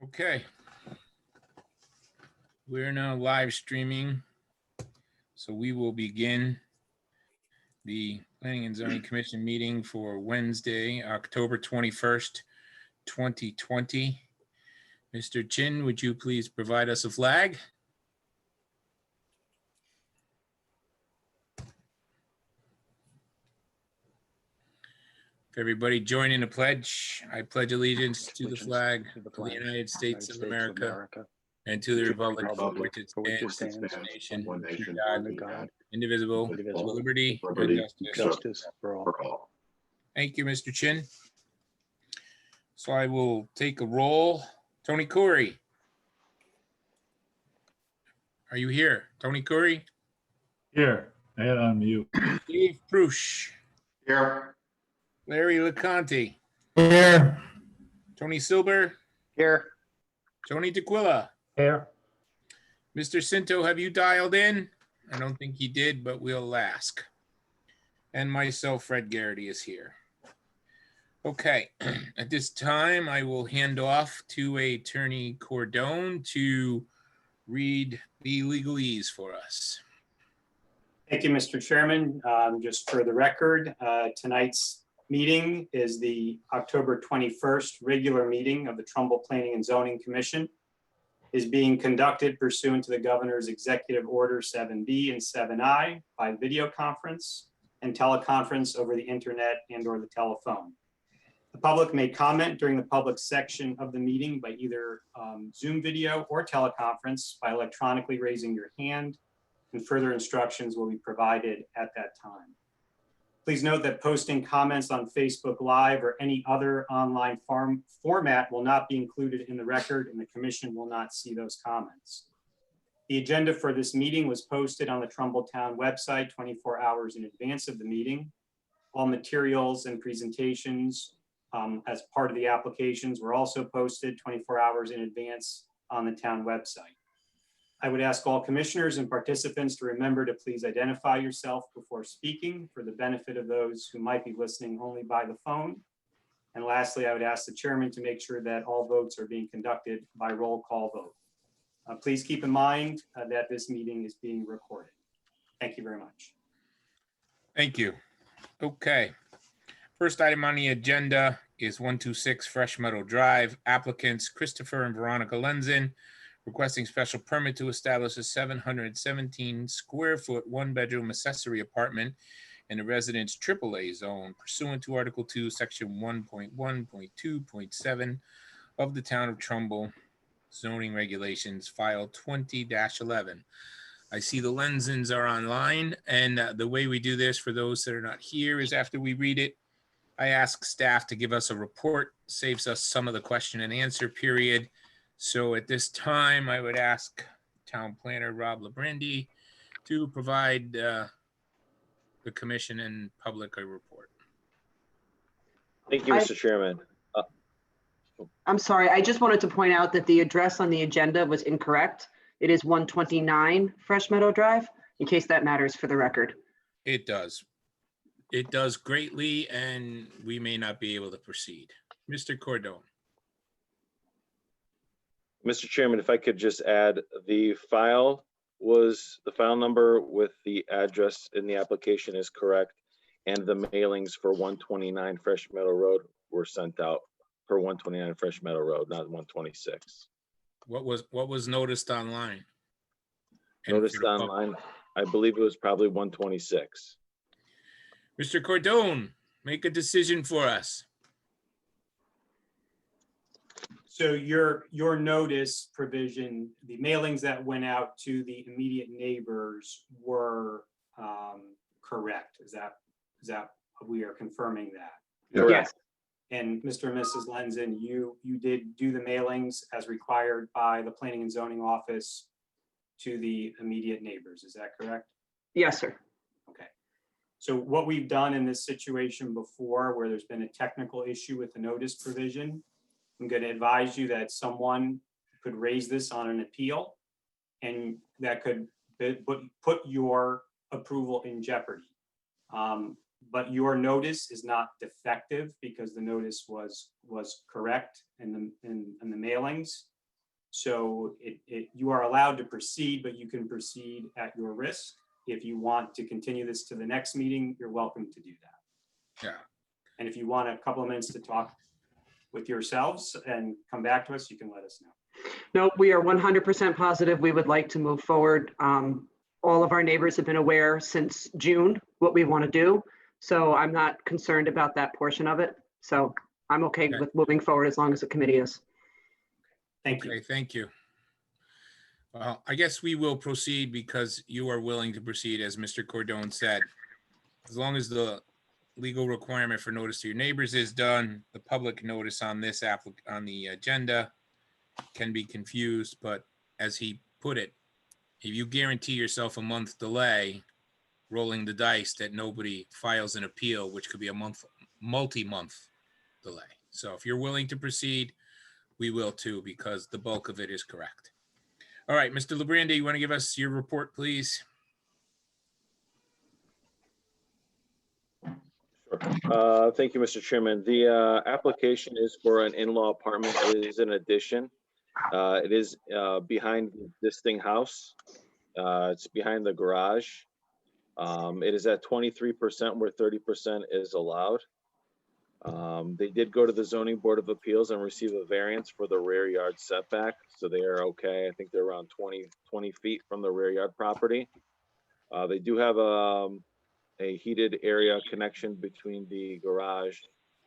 Okay. We're now live streaming, so we will begin the Planning and Zoning Commission meeting for Wednesday, October 21st, 2020. Mr. Chin, would you please provide us a flag? If everybody join in the pledge, I pledge allegiance to the flag of the United States of America and to the republic for which it stands, one nation, under God, indivisible, with liberty and justice for all. Thank you, Mr. Chin. So I will take a roll. Tony Curry. Are you here? Tony Curry? Here, I had on mute. Dave Prush. Here. Larry LeConte. Here. Tony Silber. Here. Tony DeQuilla. Here. Mr. Cinto, have you dialed in? I don't think he did, but we'll ask. And myself, Fred Garrity, is here. Okay, at this time, I will hand off to Attorney Cordone to read the legalese for us. Thank you, Mr. Chairman. Just for the record, tonight's meeting is the October 21st regular meeting of the Trumbull Planning and Zoning Commission. Is being conducted pursuant to the Governor's Executive Order 7B and 7I by video conference and teleconference over the internet and or the telephone. The public may comment during the public section of the meeting by either Zoom video or teleconference by electronically raising your hand, and further instructions will be provided at that time. Please note that posting comments on Facebook Live or any other online format will not be included in the record, and the Commission will not see those comments. The agenda for this meeting was posted on the Trumbull Town website 24 hours in advance of the meeting. All materials and presentations as part of the applications were also posted 24 hours in advance on the town website. I would ask all commissioners and participants to remember to please identify yourself before speaking for the benefit of those who might be listening only by the phone. And lastly, I would ask the chairman to make sure that all votes are being conducted by roll call vote. Please keep in mind that this meeting is being recorded. Thank you very much. Thank you. Okay. First item on the agenda is 126 Fresh Meadow Drive. Applicants Christopher and Veronica Lenzen requesting special permit to establish a 717 square foot one-bedroom accessory apartment in the residence AAA zone pursuant to Article 2, Section 1.1.2.7 of the Town of Trumbull zoning regulations, file 20-11. I see the Lenzens are online, and the way we do this for those that are not here is after we read it, I ask staff to give us a report, saves us some of the question and answer period. So at this time, I would ask Town Planner Rob Labrandy to provide the commission and public a report. Thank you, Mr. Chairman. I'm sorry, I just wanted to point out that the address on the agenda was incorrect. It is 129 Fresh Meadow Drive, in case that matters for the record. It does. It does greatly, and we may not be able to proceed. Mr. Cordone. Mr. Chairman, if I could just add, the file number with the address in the application is correct, and the mailings for 129 Fresh Meadow Road were sent out per 129 Fresh Meadow Road, not 126. What was noticed online? Noticed online, I believe it was probably 126. Mr. Cordone, make a decision for us. So your notice provision, the mailings that went out to the immediate neighbors were correct. Is that we are confirming that? Yes. And Mr. and Mrs. Lenzen, you did do the mailings as required by the Planning and Zoning Office to the immediate neighbors. Is that correct? Yes, sir. Okay. So what we've done in this situation before, where there's been a technical issue with the notice provision, I'm going to advise you that someone could raise this on an appeal, and that could put your approval in jeopardy. But your notice is not defective because the notice was correct in the mailings. So you are allowed to proceed, but you can proceed at your risk. If you want to continue this to the next meeting, you're welcome to do that. Yeah. And if you want a couple of minutes to talk with yourselves and come back to us, you can let us know. No, we are 100% positive we would like to move forward. All of our neighbors have been aware since June what we want to do. So I'm not concerned about that portion of it. So I'm okay with moving forward as long as the committee is. Thank you. Okay, thank you. Well, I guess we will proceed because you are willing to proceed, as Mr. Cordone said. As long as the legal requirement for notice to your neighbors is done, the public notice on this on the agenda can be confused, but as he put it, if you guarantee yourself a month delay, rolling the dice that nobody files an appeal, which could be a multi-month delay. So if you're willing to proceed, we will too, because the bulk of it is correct. All right, Mr. Lebrande, you want to give us your report, please? Sure. Thank you, Mr. Chairman. The application is for an in-law apartment. It is an addition. It is behind the existing house. It's behind the garage. It is at 23% where 30% is allowed. They did go to the zoning board of appeals and receive a variance for the rear yard setback. So they are okay. I think they're around 20 feet from the rear yard property. They do have a heated area connection between the garage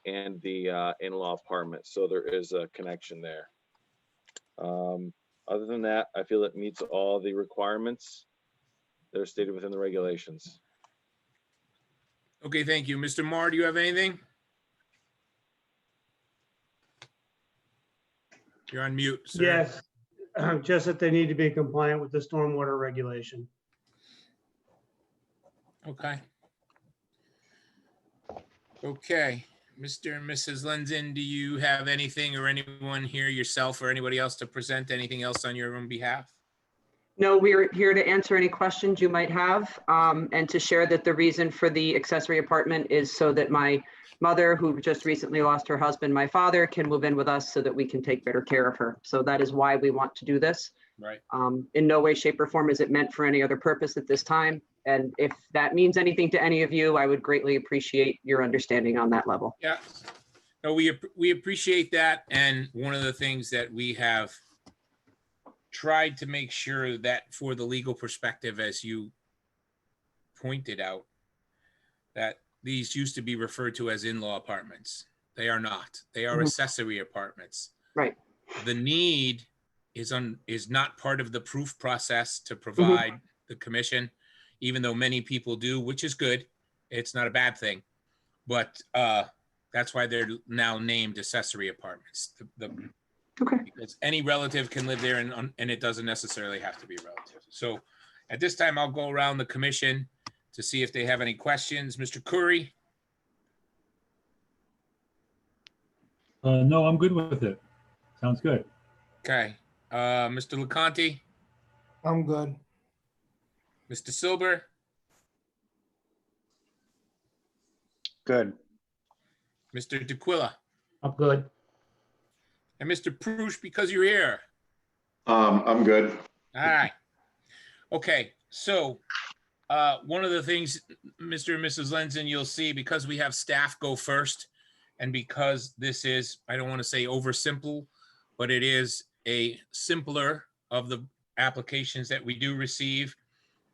and the in-law apartment. So there is a connection there. Other than that, I feel it meets all the requirements that are stated within the regulations. Okay, thank you. Mr. Marr, do you have anything? You're on mute, sir. Yes, just that they need to be compliant with the stormwater regulation. Okay. Okay, Mr. and Mrs. Lenzen, do you have anything or anyone here, yourself or anybody else, to present anything else on your own behalf? No, we're here to answer any questions you might have, and to share that the reason for the accessory apartment is so that my mother, who just recently lost her husband, my father, can move in with us so that we can take better care of her. So that is why we want to do this. Right. In no way, shape, or form is it meant for any other purpose at this time. And if that means anything to any of you, I would greatly appreciate your understanding on that level. Yeah. No, we appreciate that. And one of the things that we have tried to make sure that for the legal perspective, as you pointed out, that these used to be referred to as in-law apartments. They are not. They are accessory apartments. Right. The need is not part of the proof process to provide the commission, even though many people do, which is good. It's not a bad thing, but that's why they're now named accessory apartments. Okay. Because any relative can live there, and it doesn't necessarily have to be a relative. So at this time, I'll go around the commission to see if they have any questions. Mr. Curry? No, I'm good with it. Sounds good. Okay. Mr. LeConte? I'm good. Mr. Silber? Good. Mr. DeQuilla? I'm good. And Mr. Prush, because you're here. I'm good. All right. Okay, so one of the things, Mr. and Mrs. Lenzen, you'll see, because we have staff go first, and because this is, I don't want to say oversimple, but it is a simpler of the applications that we do receive.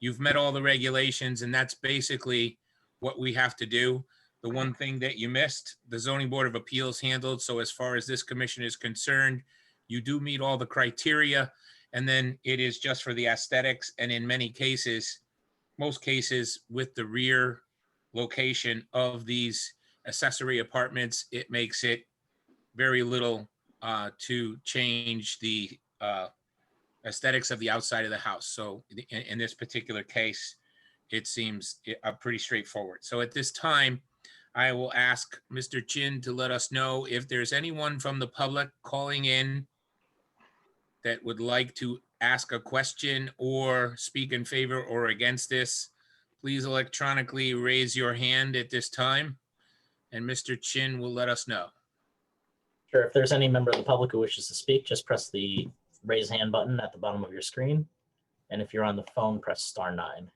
You've met all the regulations, and that's basically what we have to do. The one thing that you missed, the Zoning Board of Appeals handled. So as far as this commission is concerned, you do meet all the criteria, and then it is just for the aesthetics. And in many cases, most cases with the rear location of these accessory apartments, it makes it very little to change the aesthetics of the outside of the house. So in this particular case, it seems pretty straightforward. So at this time, I will ask Mr. Chin to let us know if there's anyone from the public calling in that would like to ask a question or speak in favor or against this. Please electronically raise your hand at this time, and Mr. Chin will let us know. Sure. If there's any member of the public who wishes to speak, just press the raise hand button at the bottom of your screen. And if you're on the phone, press *9.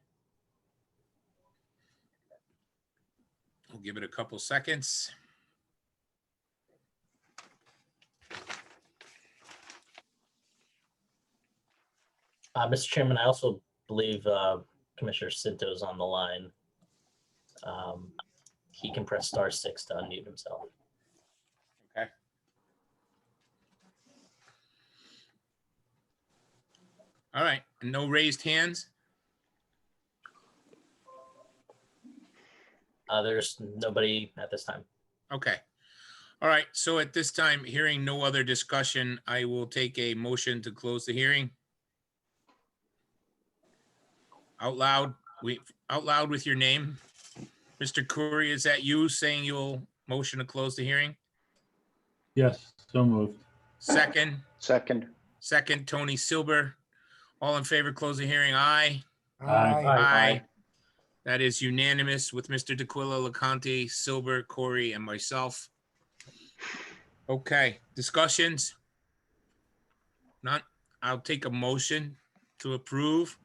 We'll give it a couple seconds. Mr. Chairman, I also believe Commissioner Sinto is on the line. He can press *6 to unmute himself. Okay. All right, no raised hands? There's nobody at this time. Okay. All right, so at this time, hearing no other discussion, I will take a motion to close the hearing. Out loud with your name. Mr. Curry, is that you saying you'll motion to close the hearing? Yes, so moved. Second, Second. Tony Silber. All in favor, close the hearing, aye. Aye. Aye. That is unanimous with Mr. DeQuilla, LeConte, Silber, Corey, and myself. Okay, discussions? None. I'll take a motion to approve.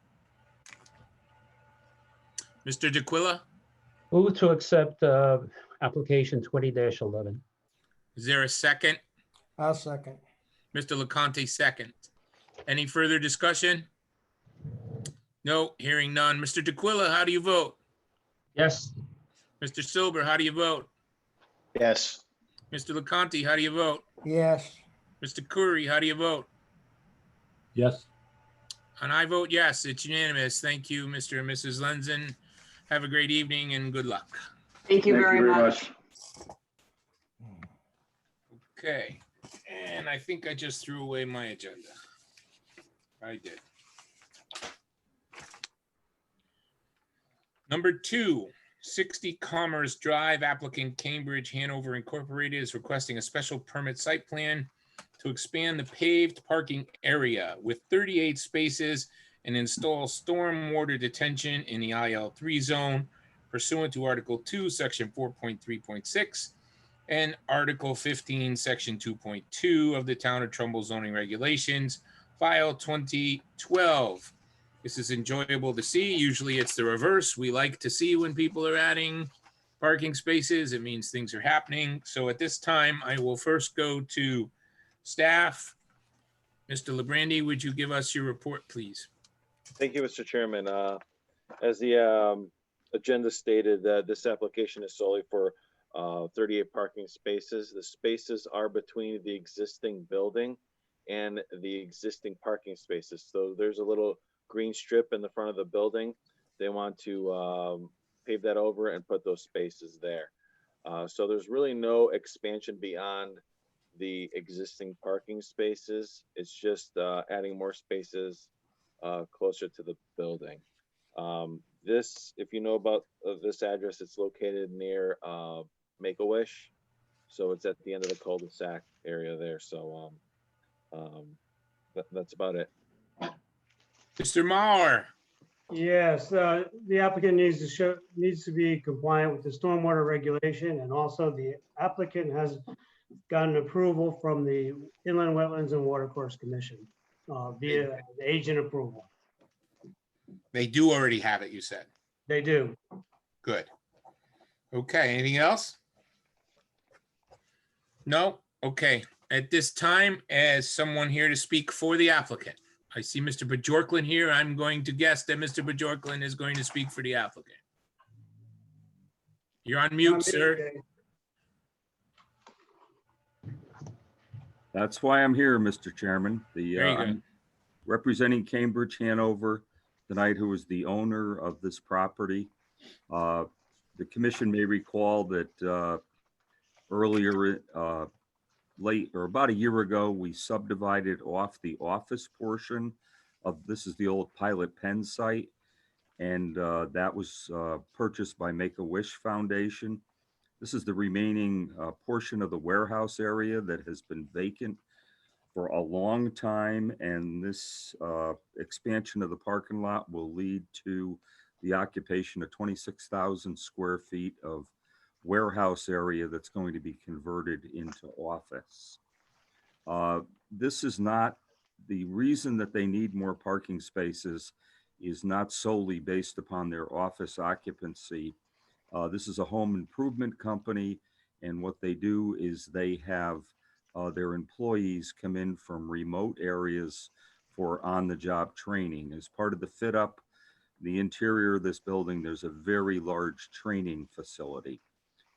Mr. DeQuilla, Move to accept application 20-11. is there a second? I'll second. Mr. LeConte, second. Any further discussion? No, hearing none. Mr. DeQuilla, how do you vote? Yes. Mr. Silber, how do you vote? Yes. Mr. LeConte, how do you vote? Yes. Mr. Curry, how do you vote? Yes. And I vote yes, it's unanimous. Thank you, Mr. and Mrs. Lenzen. Have a great evening and good luck. Thank you very much. Okay, and I think I just threw away my agenda. I did. Number 2, 60 Commerce Drive, applicant Cambridge, Hanover Incorporated is requesting a special permit site plan to expand the paved parking area with 38 spaces and install stormwater detention in the IL3 zone pursuant to Article 2, Section 4.3.6 and Article 15, Section 2.2 of the Town of Trumbull zoning regulations, file 2012. This is enjoyable to see. Usually it's the reverse. We like to see when people are adding parking spaces. It means things are happening. So at this time, I will first go to staff. Mr. Lebrandi, would you give us your report, please? Thank you, Mr. Chairman. As the agenda stated, this application is solely for 38 parking spaces. The spaces are between the existing building and the existing parking spaces. So there's a little green strip in the front of the building. They want to pave that over and put those spaces there. So there's really no expansion beyond the existing parking spaces. It's just adding more spaces closer to the building. This, if you know about this address, it's located near Make-A-Wish. So it's at the end of the cul-de-sac area there. So that's about it. Mr. Mauer. Yes, the applicant needs to be compliant with the stormwater regulation, and also the applicant has gotten approval from the Inland Wetlands and Watercourse Commission via agent approval. They do already have it, you said. They do. Good. Okay, anything else? No? Okay. At this time, as someone here to speak for the applicant, I see Mr. Bajorklin here. I'm going to guess that Mr. Bajorklin is going to speak for the applicant. You're on mute, sir. That's why I'm here, Mr. Chairman. There you go. I'm representing Cambridge, Hanover tonight, who is the owner of this property. The commission may recall that earlier, late or about a year ago, we subdivided off the office portion of, this is the old Pilot Pen site, and that was purchased by Make-A-Wish Foundation. This is the remaining portion of the warehouse area that has been vacant for a long time, and this expansion of the parking lot will lead to the occupation of 26,000 square feet of warehouse area that's going to be converted into office. This is not the reason that they need more parking spaces is not solely based upon their office occupancy. This is a home improvement company, and what they do is they have their employees come in from remote areas for on-the-job training. As part of the fit up, the interior of this building, there's a very large training facility.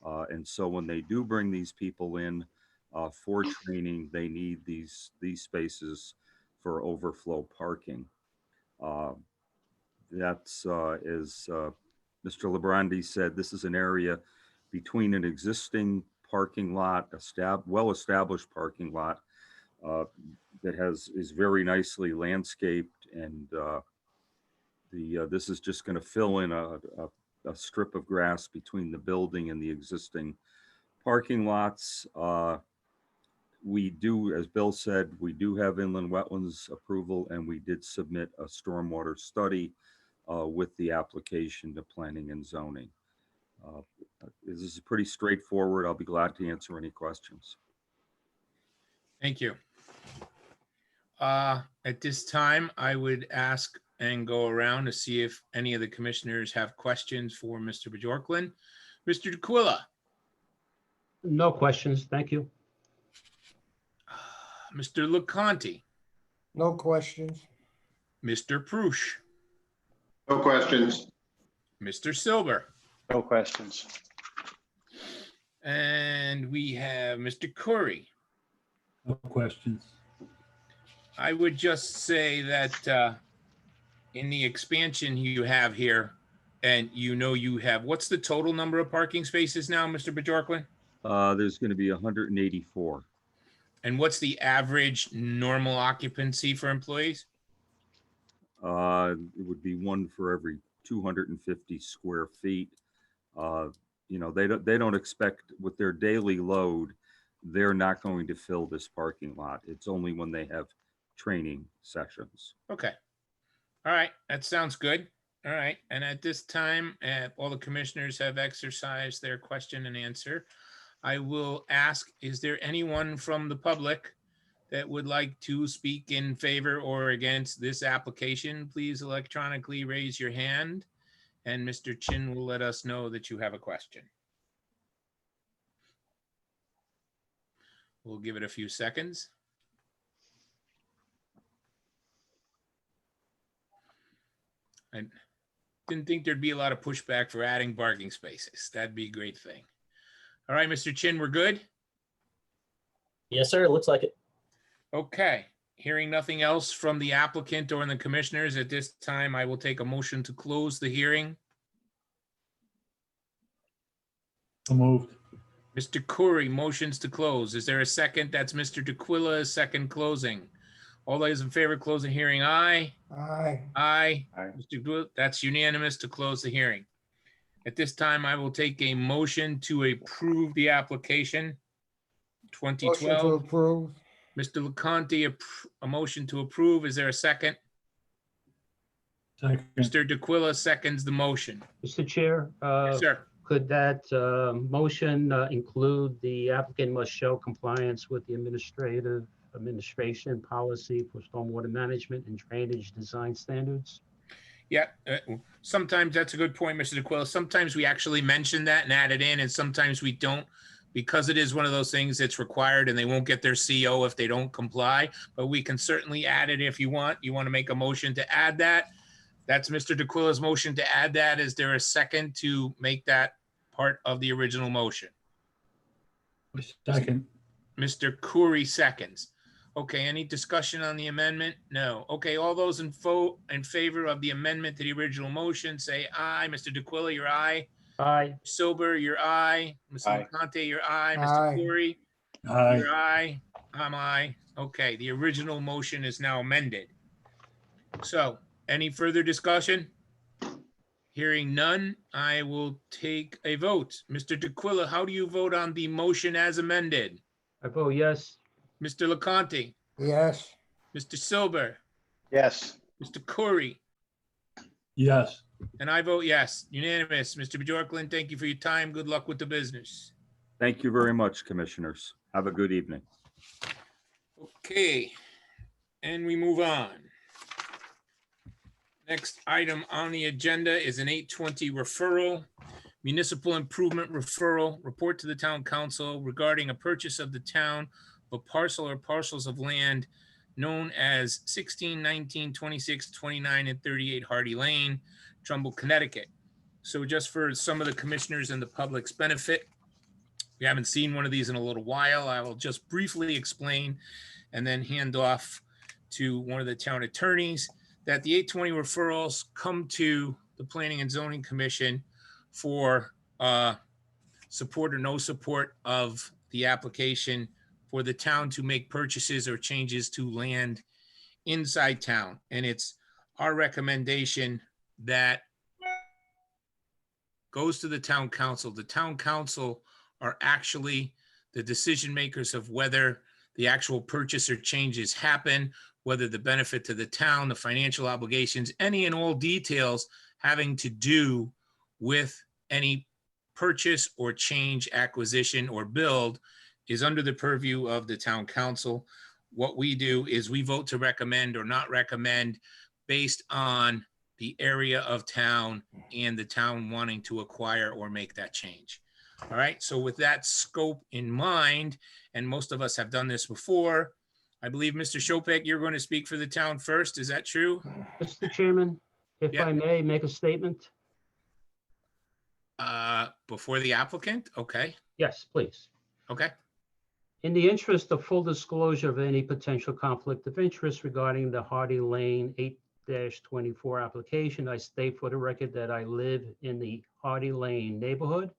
And so when they do bring these people in for training, they need these spaces for overflow parking. That's, as Mr. Lebrandi said, this is an area between an existing parking lot, well-established parking lot that is very nicely landscaped, and this is just going to fill in a strip of grass between the building and the existing parking lots. We do, as Bill said, we do have inland wetlands approval, and we did submit a stormwater study with the application to planning and zoning. This is pretty straightforward. I'll be glad to answer any questions. Thank you. At this time, I would ask and go around to see if any of the commissioners have questions for Mr. Bjorklund. Mr. D'Aquila, No questions. Thank you. Mr. LeConte, No questions. Mr. Prush, No questions. Mr. Silver, No questions. and we have Mr. Curry. No questions. I would just say that in the expansion you have here, and you have, what's the total number of parking spaces now, Mr. Bjorklund? There's going to be 184. And what's the average normal occupancy for employees? It would be one for every 250 square feet. They don't expect, with their daily load, they're not going to fill this parking lot. It's only when they have training sessions. Okay. All right. That sounds good. All right. And at this time, all the commissioners have exercised their question and answer. I will ask, is there anyone from the public that would like to speak in favor or against this application? Please electronically raise your hand, and Mr. Chin will let us know that you have a question. We'll give it a few seconds. I didn't think there'd be a lot of pushback for adding parking spaces. That'd be a great thing. All right, Mr. Chin, we're good? Yes, sir. Looks like it. Okay. Hearing nothing else from the applicant or the commissioners at this time, I will take a motion to close the hearing. So moved. Mr. Curry motions to close. Is there a second? That's Mr. D'Aquila, second closing. All those in favor of closing hearing, aye. Aye. Aye. Aye. Mr. D'Aquila, that's unanimous to close the hearing. At this time, I will take a motion to approve the application. Motion to 2012. approve. Mr. LeConte, a motion to approve. Is there a second? Second. Mr. D'Aquila seconds the motion. Mr. Chair, Yes, sir. could that motion include the applicant must show compliance with the administration policy for stormwater management and drainage design standards? Yeah, sometimes that's a good point, Mr. D'Aquila. Sometimes we actually mention that and add it in, and sometimes we don't, because it is one of those things that's required and they won't get their CO if they don't comply, but we can certainly add it if you want. You want to make a motion to add that? That's Mr. D'Aquila's motion to add that. Is there a second to make that part of the original motion? Second. Mr. Curry seconds. Okay, any discussion on the amendment? No. Okay, all those in favor of the amendment to the original motion, say aye. Mr. D'Aquila, your aye. Aye. Silver, your aye. Mr. Aye. LeConte, your aye. Aye. Mr. Curry, Aye. your aye. I'm aye. Okay, the original motion is now amended. So, any further discussion? Hearing none, I will take a vote. Mr. D'Aquila, how do you vote on the motion as amended? I vote yes. Mr. LeConte, Yes. Mr. Silver, Yes. Mr. Curry, Yes. and I vote yes. Unanimous. Mr. Bjorklund, thank you for your time. Good luck with the business. Thank you very much, commissioners. Have a good evening. Okay. And we move on. Next item on the agenda is an 820 referral, municipal improvement referral, report to the town council regarding a purchase of the town of a parcel or parcels of land known as 16, 19, 26, 29, and 38 Hardy Lane, Trumbull, Connecticut. So just for some of the commissioners and the public's benefit, we haven't seen one of these in a little while. I will just briefly explain and then hand off to one of the town attorneys that the 820 referrals come to the Planning and Zoning Commission for support or no support of the application for the town to make purchases or changes to land inside town. And it's our recommendation that goes to the town council. The town council are actually the decision makers of whether the actual purchase or changes happen, whether the benefit to the town, the financial obligations, any and all details having to do with any purchase or change, acquisition, or build is under the purview of the town council. What we do is we vote to recommend or not recommend based on the area of town and the town wanting to acquire or make that change. All right, so with that scope in mind, and most of us have done this before, I believe, Mr. Shopek, you're going to speak for the town first. Is that true? Mr. Chairman, if Yeah. I may make a statement? Before the applicant? Okay, Yes, please. okay. In the interest of full disclosure of any potential conflict of interest regarding the Hardy Lane 8-24 application, I state for the record that I live in the Hardy Lane neighborhood,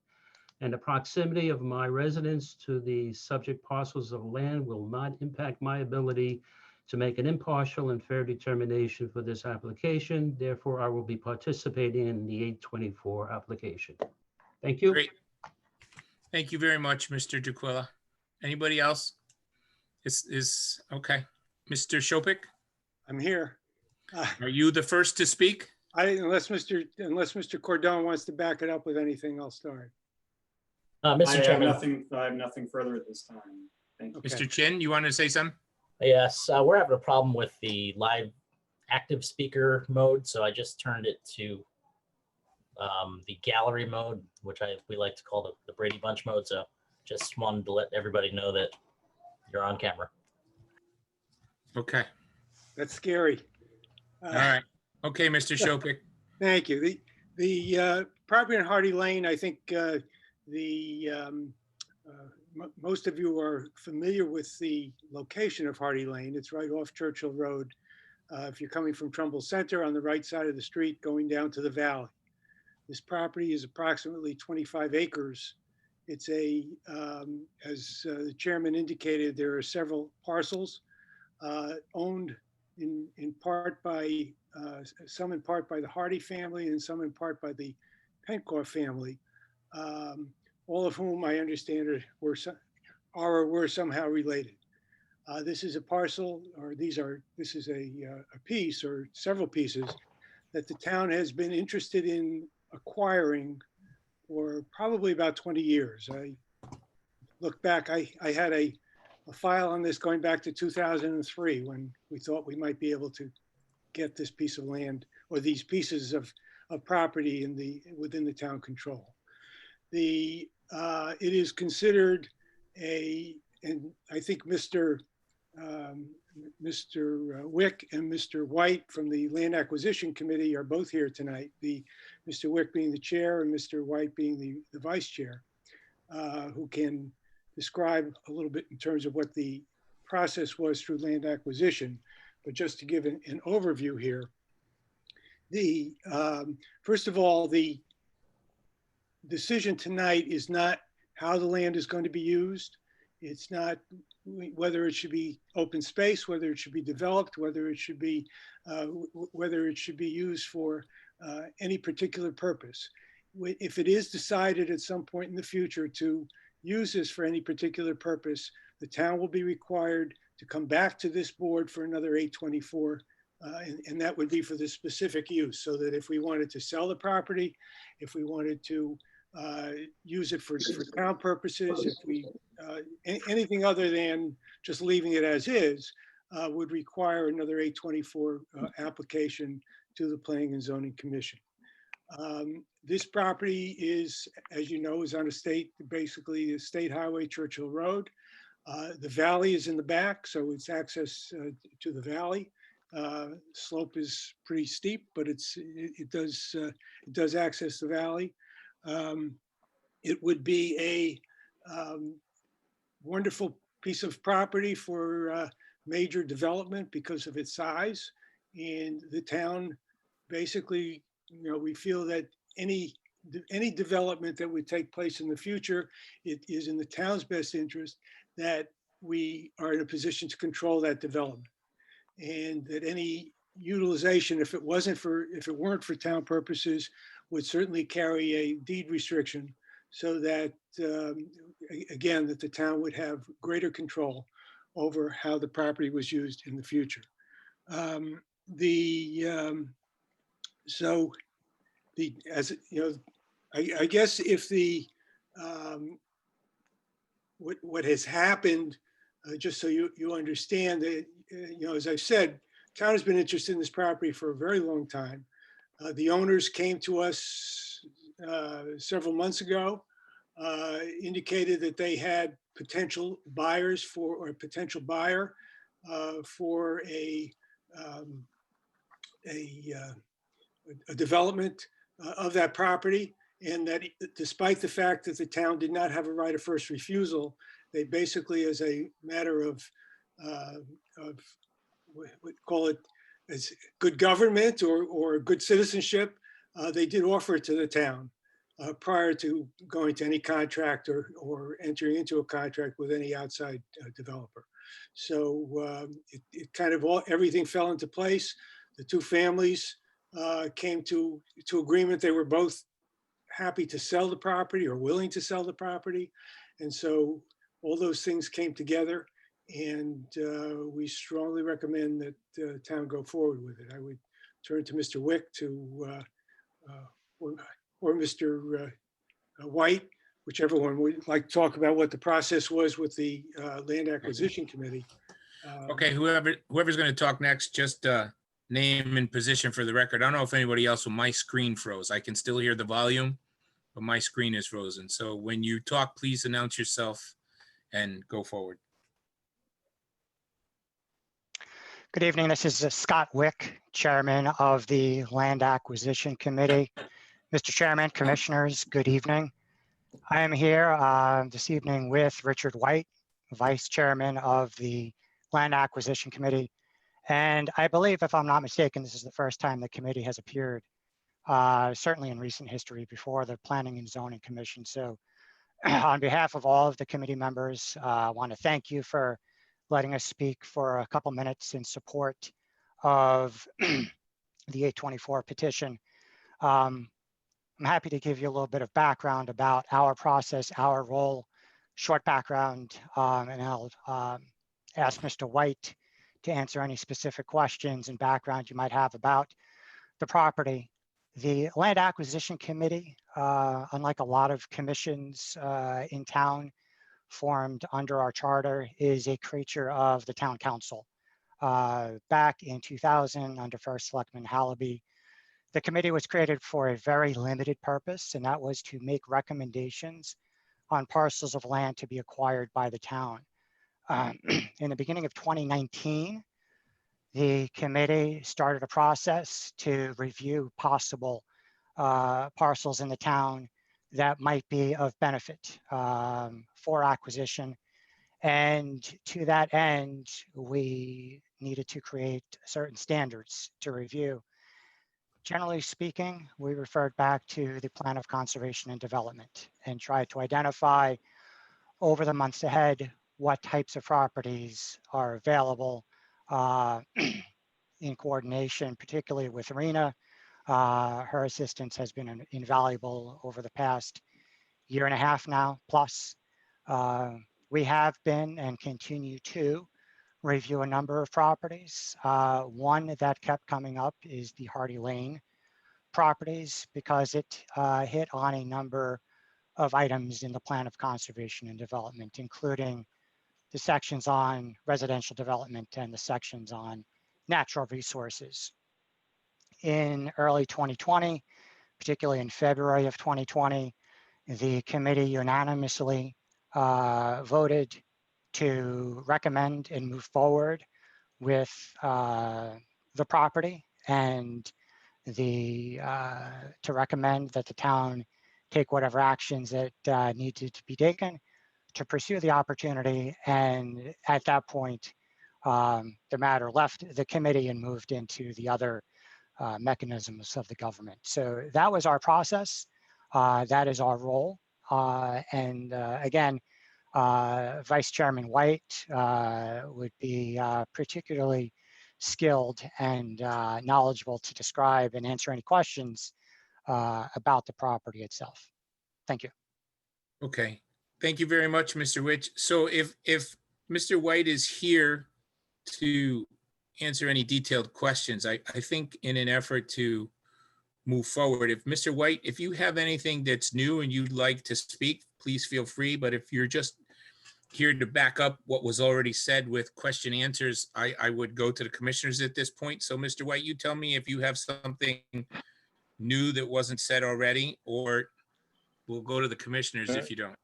and the proximity of my residence to the subject parcels of land will not impact my ability to make an impartial and fair determination for this application. Therefore, I will be participating in the 824 application. Thank you. Great. Thank you very much, Mr. Jaquilla. Anybody else? Is okay. Mr. Shopik, I'm here. are you the first to speak? Unless Mr. Cordone wants to back it up with anything, I'll start. Mr. Chairman, I have nothing further at this time. Thank you. Okay. Mr. Chin, you want to say something? yes, we're having a problem with the live active speaker mode, so I just turned it to the gallery mode, which we like to call the Brady Bunch mode. So just wanted to let everybody know that you're on camera. Okay, That's scary. all right. Okay, Mr. Shopik. Thank you. The property in Hardy Lane, I think most of you are familiar with the location of Hardy Lane. It's right off Churchill Road. If you're coming from Trumbull Center on the right side of the street going down to the valley. This property is approximately 25 acres. It's as the chairman indicated, there are several parcels owned in part by, some in part by the Hardy family and some in part by the Pencore family, all of whom I understand were somehow related. This is a parcel, or this is a piece or several pieces that the town has been interested in acquiring for probably about 20 years. I look back, I had a file on this going back to 2003 when we thought we might be able to get this piece of land or these pieces of property within the town control. It is considered and I think Mr. Wick and Mr. White from the Land Acquisition Committee are both here tonight. Mr. Wick being the chair and Mr. White being the vice chair, who can describe a little bit in terms of what the process was through land acquisition. But just to give an overview here, first of all, the decision tonight is not how the land is going to be used. It's not whether it should be open space, whether it should be developed, whether it should be used for any particular purpose. If it is decided at some point in the future to use this for any particular purpose, the town will be required to come back to this board for another 824, and that would be for the specific use. So that if we wanted to sell the property, if we wanted to use it for town purposes, if we anything other than just leaving it as is, would require another 824 application to the Planning and Zoning Commission. This property is, as you know, is on basically a state highway, Churchill Road. The valley is in the back, so it's access to the valley. Slope is pretty steep, but it does access the valley. It would be a wonderful piece of property for major development because of its size. And the town, basically, we feel that any development that would take place in the future, it is in the town's best interest that we are in a position to control that development. And that any utilization, if it weren't for town purposes, would certainly carry a deed restriction so that, again, that the town would have greater control over how the property was used in the future. I guess if what has happened, just so you understand that, as I've said, town has been interested in this property for a very long time. The owners came to us several months ago, indicated that they had potential buyers or a potential buyer for a development of that property, and that despite the fact that the town did not have a right of first refusal, they basically, as a matter of what call it as good government or good citizenship, they did offer it to the town prior to going to any contract or entering into a contract with any outside developer. So it kind of everything fell into place. The two families came to agreement. They were both happy to sell the property or willing to sell the property. And so all those things came together, and we strongly recommend that the town go forward with it. I would turn to Mr. Wick or Mr. White, whichever one would like to talk about what the process was with the Land Acquisition Committee. Okay, whoever's going to talk next, just name and position for the record. I don't know if anybody else, my screen froze. I can still hear the volume, but my screen is frozen. So when you talk, please announce yourself and go forward. Good evening. This is Scott Wick, Chairman of the Land Acquisition Committee. Mr. Chairman, Commissioners, good evening. I am here this evening with Richard White, Vice Chairman of the Land Acquisition Committee. And I believe, if I'm not mistaken, this is the first time the committee has appeared, certainly in recent history, before the Planning and Zoning Commission. So on behalf of all of the committee members, I want to thank you for letting us speak for a couple minutes in support of the 824 petition. I'm happy to give you a little bit of background about our process, our role, short background, and I'll ask Mr. White to answer any specific questions and background you might have about the property. The Land Acquisition Committee, unlike a lot of commissions in town formed under our charter, is a creature of the town council. Back in 2000, under First Selectman Hallaby, the committee was created for a very limited purpose, and that was to make recommendations on parcels of land to be acquired by the town. In the beginning of 2019, the committee started a process to review possible parcels in the town that might be of benefit for acquisition. And to that end, we needed to create certain standards to review. Generally speaking, we referred back to the Plan of Conservation and Development and tried to identify over the months ahead what types of properties are available in coordination, particularly with Rena. Her assistance has been invaluable over the past year and a half now, plus. We have been and continue to review a number of properties. One that kept coming up is the Hardy Lane properties because it hit on a number of items in the Plan of Conservation and Development, including the sections on residential development and the sections on natural resources. In early 2020, particularly in February of 2020, the committee unanimously voted to recommend and move forward with the property and to recommend that the town take whatever actions that needed to be taken to pursue the opportunity. And at that point, the matter left the committee and moved into the other mechanisms of the government. So that was our process. That is our role. And again, Vice Chairman White would be particularly skilled and knowledgeable to describe and answer any questions about the property itself. Thank you. Okay, thank you very much, Mr. Witch. So if Mr. White is here to answer any detailed questions, I think in an effort to move forward, if Mr. White, if you have anything that's new and you'd like to speak, please feel free. But if you're just here to back up what was already said with question answers, I would go to the commissioners at this point. So Mr. White, you tell me if you have something new that wasn't said already, or we'll go to the commissioners if you don't.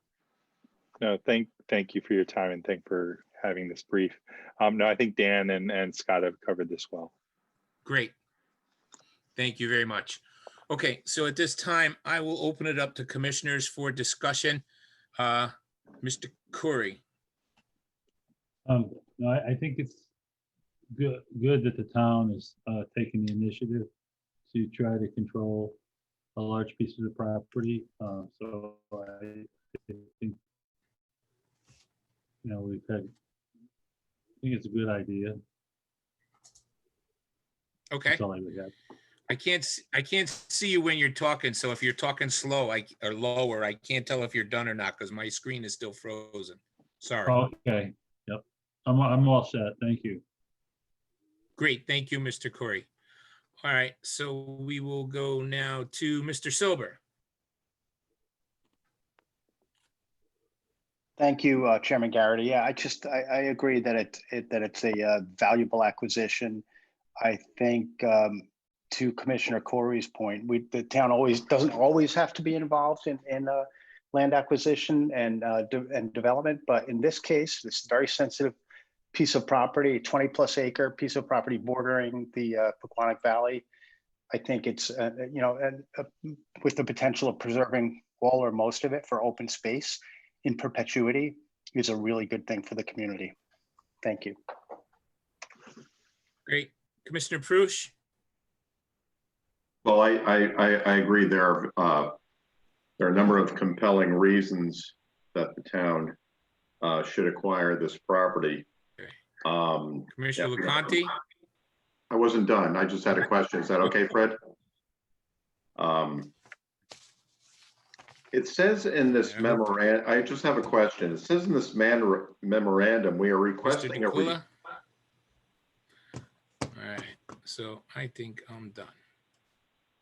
No, thank you for your time and thank for having this brief. No, I think Dan and Scott have covered this well. Great. Thank you very much. Okay, so at this time, I will open it up to commissioners for discussion. Mr. Curry. No, I think it's good that the town is taking the initiative to try to control a large piece of the property. So I think, I think it's a good idea. Okay. That's all I would have. I can't see you when you're talking. So if you're talking slow or lower, I can't tell if you're done or not because my screen is still frozen. Sorry. Okay. Yep. I'm all set. Thank you. Great. Thank you, Mr. Corey. All right. So we will go now to Mr. Silber. Thank you, Chairman Garrity. Yeah, I agree that it's a valuable acquisition. I think to Commissioner Corey's point, the town doesn't always have to be involved in land acquisition and development, but in this case, this very sensitive piece of property, 20+ acre piece of property bordering the Pequannock Valley, I think it's with the potential of preserving all or most of it for open space in perpetuity is a really good thing for the community. Thank you. Great. Commissioner Prush. Well, I agree. There are a number of compelling reasons that the town should acquire this property. Commissioner LeConte. I wasn't done. I just had a question. Is that okay, Fred? It says in this memorandum, I just have a question. It says in this memorandum, we are requesting a. All right. So I think I'm done.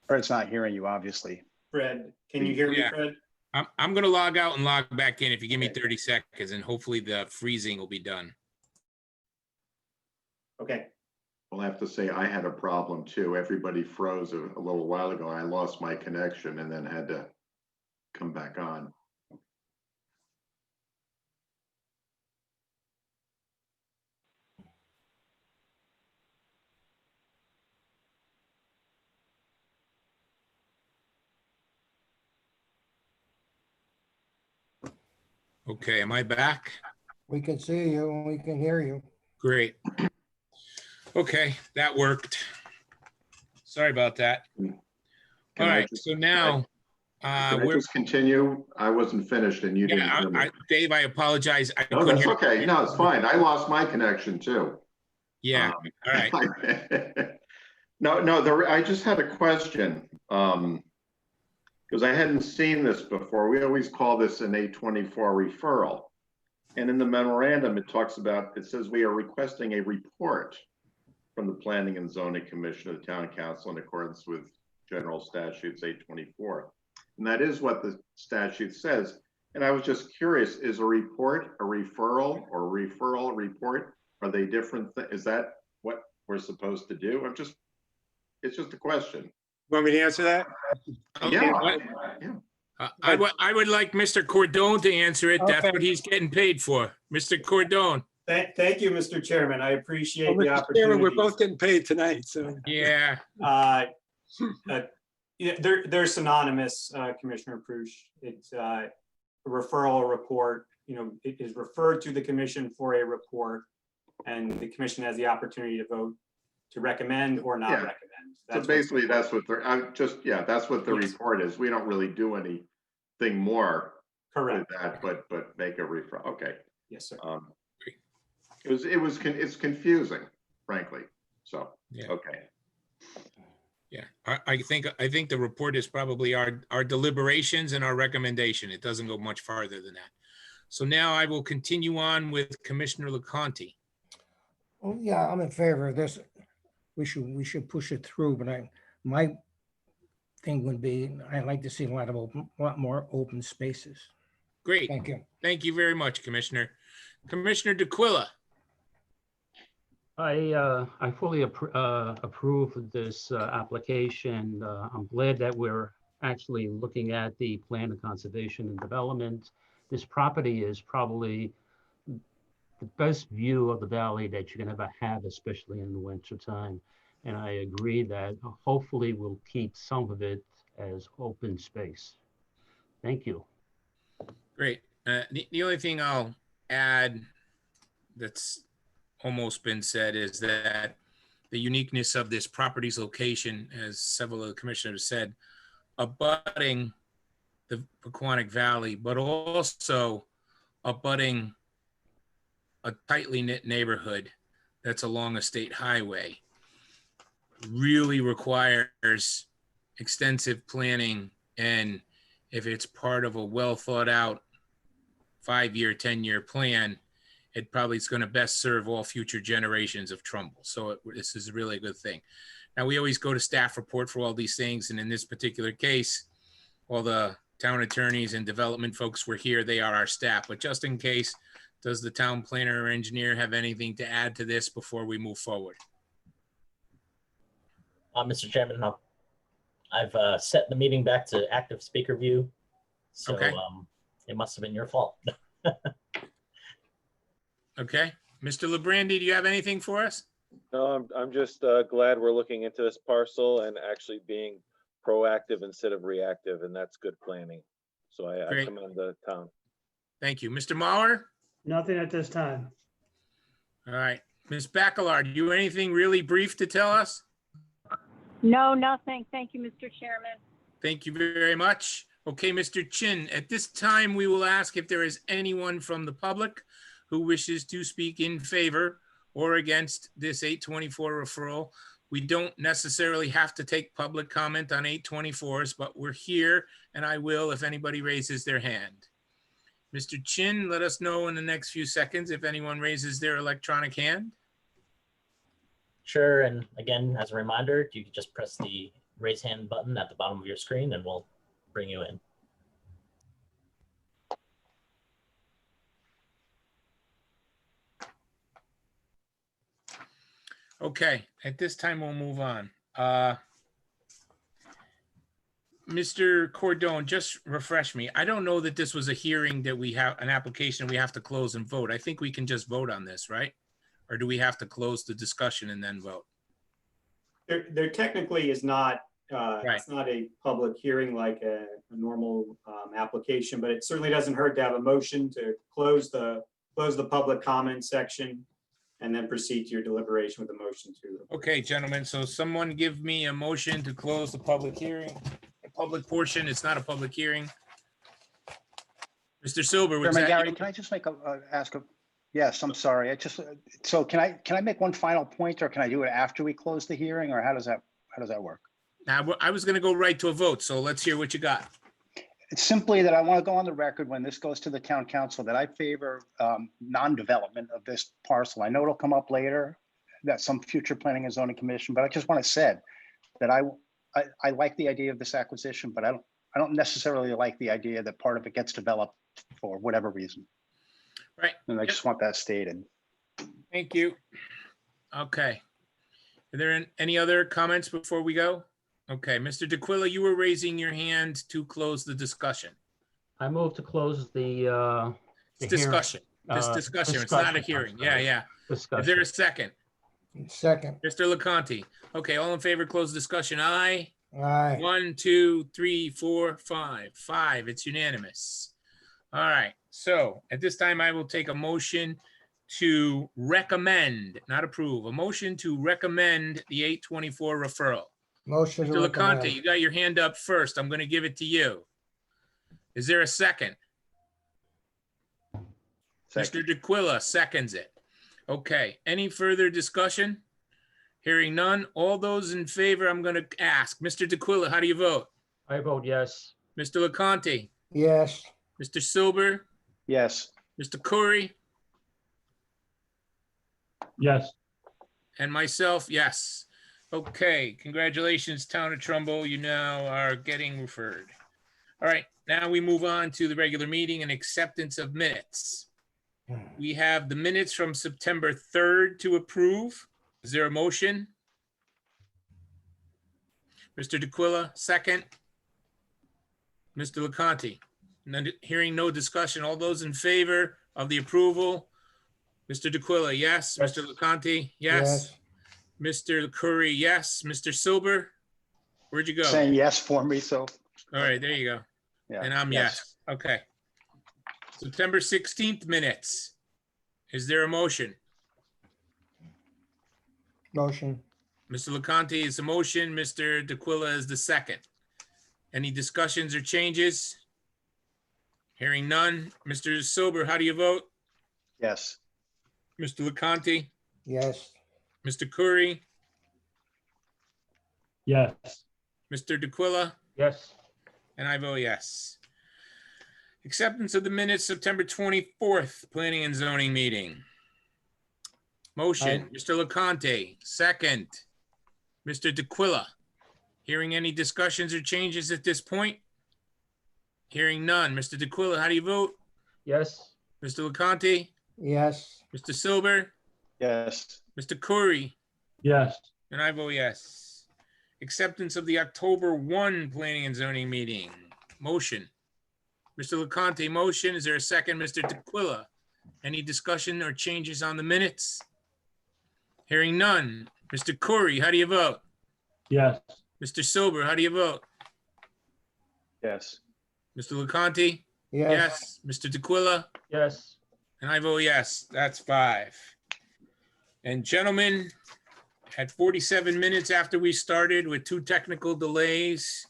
Fred's not hearing you, obviously. Fred, can you hear me, Fred? I'm going to log out and log back in if you give me 30 seconds, and hopefully the freezing will be done. Okay. I'll have to say I had a problem too. Everybody froze a little while ago. I lost my connection and then had to come back on. Okay, am I back? We can see you and we can hear you. Great. Okay, that worked. Sorry about that. All right, so now can I just continue? I wasn't finished and you didn't hear me. Dave, I apologize. No, that's okay. No, it's fine. I lost my connection too. Yeah, all right. No, I just had a question. Because I hadn't seen this before. We always call this an 824 referral. And in the memorandum, it says we are requesting a report from the Planning and Zoning Commission of the Town Council in accordance with General Statutes 824. And that is what the statute says. And I was just curious, is a report a referral or referral report? Are they different? Is that what we're supposed to do? It's just a question. Want me to answer that? Okay, I would like Mr. Cordone to answer it. That's Okay. what he's getting paid for. Mr. Cordone. Thank you, Mr. Chairman. I appreciate Well, the Mr. Chairman, we're opportunity. both getting paid tonight, so. Yeah. Yeah, they're synonymous, Commissioner Prush. It's a referral or report, it is referred to the commission for a report, and the commission has the opportunity to vote to recommend or not Yeah. recommend. So basically, that's what that's what the report is. We don't really do anything more Correct. with that, but make a referral. Okay. Yes, sir. It's confusing, frankly. So, Yeah. okay. Yeah, I think the report is probably our deliberations and our recommendation. It doesn't go much farther than that. So now I will continue on with Commissioner LeConte. Oh, yeah, I'm in favor of this. We should push it through, but my thing would be, I'd like to see a lot more open spaces. Great. Thank you. Thank you very much, Commissioner. Commissioner D'Aquila. I fully approve of this application. I'm glad that we're actually looking at the plan of conservation and development. This property is probably the best view of the valley that you're gonna ever have, especially in the winter time. And I agree that hopefully we'll keep some of it as open space. Thank you. Great. The only thing I'll add that's almost been said is that the uniqueness of this property's location, as several of the commissioners said, abutting the Pequannock Valley, but also abutting a tightly knit neighborhood that's along a state highway, really requires extensive planning. And if it's part of a well thought out 5-year, 10-year plan, it probably is going to best serve all future generations of Trumbull. So this is really a good thing. Now, we always go to staff report for all these things. And in this particular case, all the town attorneys and development folks were here. They are our staff. But just in case, does the town planner or engineer have anything to add to this before we move forward? Mr. Chairman, I've set the meeting back to active speaker view. So Okay. It must have been your fault. Okay. Mr. Lebrandi, do you have anything for us? No, I'm just glad we're looking into this parcel and actually being proactive instead of reactive, and that's good planning. So I Great. commend the town. Thank you. Mr. Mauer? Nothing at this time. All right. Ms. Bacalard, do you have anything really brief to tell us? No, nothing. Thank you, Mr. Chairman. Thank you very much. Okay, Mr. Chin, at this time, we will ask if there is anyone from the public who wishes to speak in favor or against this 824 referral. We don't necessarily have to take public comment on 824s, but we're here and I will if anybody raises their hand. Mr. Chin, let us know in the next few seconds if anyone raises their electronic hand. Sure. And again, as a reminder, you can just press the raise hand button at the bottom of your screen and we'll bring you in. Okay, at this time, we'll move on. Mr. Cordone, just refresh me. I don't know that this was a hearing that we have, an application we have to close and vote. I think we can just vote on this, right? Or do we have to close the discussion and then vote? There technically is not, Right. it's not a public hearing like a normal application, but it certainly doesn't hurt to have a motion to close the public comment section and then proceed to your deliberation with a motion to. Okay, gentlemen, so someone give me a motion to close the public hearing, the public portion. It's not a public hearing. Mr. Silber, was Chairman that Gary, you? can I just yes, I'm sorry. So can I make one final point, or can I do it after we close the hearing, or how does that work? Now, I was gonna go right to a vote, so let's hear what you got. It's simply that I want to go on the record when this goes to the town council that I favor non-development of this parcel. I know it'll come up later, that some future planning and zoning commission, but I just want to say that I like the idea of this acquisition, but I don't necessarily like the idea that part of it gets developed for whatever reason. Right. And I Yep. just want that stated. Thank you. Okay. Are there any other comments before we go? Okay, Mr. DeQuilla, you were raising your hand to close the discussion. I move to close the It's hearing. discussion. This discussion. It's not a Discussion, I'm hearing. sorry. Yeah. Is there discussion. a second? Second. Mr. LeConte. Okay, all in favor, close discussion. Aye. Aye. 1, 2, 3, 4, 5. 5. It's unanimous. All right. So at this time, I will take a motion to recommend, not approve, a motion to recommend the 824 referral. Motion to Mr. LeConte, recommend. you got your hand up first. I'm going to give it to you. Is there a second? Mr. DeQuilla seconds it. Okay, any further discussion? Hearing none. All those in favor, I'm going to ask. Mr. DeQuilla, how do you vote? I vote yes. Mr. LeConte, Yes. Mr. Silber, Yes. Mr. Curry, Yes. and myself, yes. Okay, congratulations, Town of Trumbull. You now are getting referred. All right, now we move on to the regular meeting and acceptance of minutes. We have the minutes from September 3rd to approve. Is there a motion? Mr. DeQuilla, second. Mr. LeConte, hearing no discussion. All those in favor of the approval? Mr. DeQuilla, yes. Yes. Mr. LeConte, yes. Mr. Curry, yes. Mr. Silber, where'd you go? Saying yes for me, so. All right, there you go. Yeah. And I'm yes. Okay. September 16th minutes. Is there a motion? Motion. Mr. LeConte is the motion. Mr. DeQuilla is the second. Any discussions or changes? Hearing none. Mr. Silber, how do you vote? Yes. Mr. LeConte, Yes. Mr. Curry, Yes. Mr. DeQuilla, Yes. and I vote yes. Acceptance of the minutes, September 24th, Planning and Zoning Meeting. Motion, Mr. LeConte, second. Mr. DeQuilla. Hearing any discussions or changes at this point? Hearing none. Mr. DeQuilla, how do you vote? Yes. Mr. LeConte, Yes. Mr. Silber, Yes. Mr. Curry, Yes. and I vote yes. Acceptance of the October 1 Planning and Zoning Meeting. Motion. Mr. LeConte, motion. Is there a second? Mr. DeQuilla. Any discussion or changes on the minutes? Hearing none. Mr. Curry, how do you vote? Yes. Mr. Silber, how do you vote? Yes. Mr. LeConte? Yes. Mr. DeQuilla? Yes. And I vote yes. That's 5. And gentlemen, at 47 minutes after we started with 2 technical delays,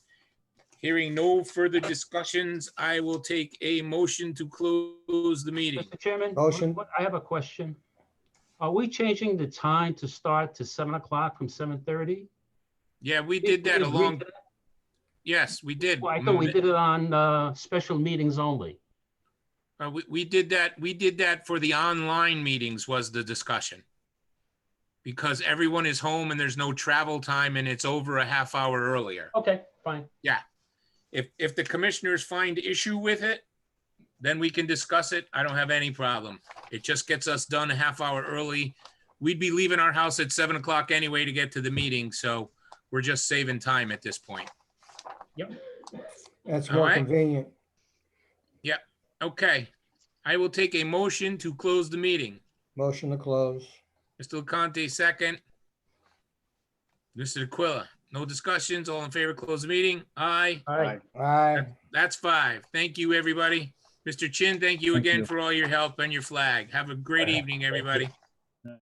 hearing no further discussions, I will take a motion to close the meeting. Mr. Chairman? Motion. I have a question. Are we changing the time to start to 7 o'clock from 7:30? Yeah, we did that along. Yes, we did. Well, I thought we did it on special meetings only. We did that. We did that for the online meetings was the discussion. Because everyone is home and there's no travel time and it's over a half hour earlier. Okay, fine. Yeah. If the commissioners find issue with it, then we can discuss it. I don't have any problem. It just gets us done a half hour early. We'd be leaving our house at 7 o'clock anyway to get to the meeting. So we're just saving time at this point. Yep. That's All more right. convenient. Yep. Okay. I will take a motion to close the meeting. Motion to close. Mr. LeConte, second. Mr. Aquila, no discussions. All in favor, close the meeting. Aye. Aye. Aye. That's 5. Thank you, everybody. Mr. Chin, thank you Thank again you. for all your help and your flag. Have a great evening, everybody.